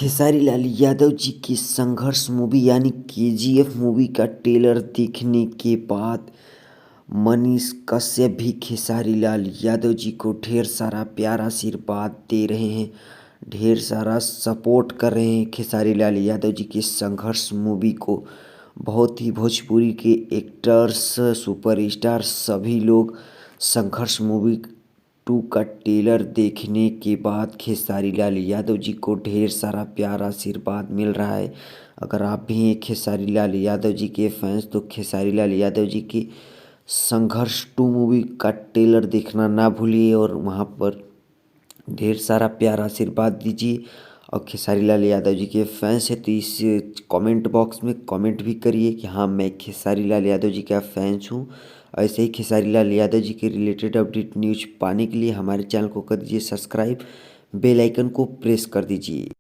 खेसारी लाल यादव जी की संघर्ष मूवी यानी केजीएफ मूवी का ट्रेलर देखने के बाद मनीष कश्यप भी खेसारी लाल यादव जी को ढेर सारा प्यार आशीर्वाद दे रहे हैं, ढेर सारा सपोर्ट कर रहे हैं। खेसारी लाल यादव जी की संघर्ष मूवी को बहुत ही भोजपुरी के एक्टर्स, सुपरस्टार सभी लोग संघर्ष मूवी 2 का ट्रेलर देखने के बाद खेसारी लाल यादव जी को ढेर सारा प्यार आशीर्वाद मिल रहा है। अगर आप भी हैं खेसारी लाल यादव जी के फैंस तो खेसारी लाल यादव जी की संघर्ष 2 मूवी का ट्रेलर देखना ना भूलिए और वहाँ पर ढेर सारा प्यार आशीर्वाद दीजिए। और खेसारी लाल यादव जी के फैंस हैं तो इस कमेंट बॉक्स में कमेंट भी करिए कि हाँ मैं खेसारी लाल यादव जी का फैंस हूँ। ऐसे ही खेसारी लाल यादव जी के रिलेटेड अपडेट न्यूज पाने के लिए हमारे चैनल को कर दीजिए सब्सक्राइब, बेल आइकन को प्रेस कर दीजिए।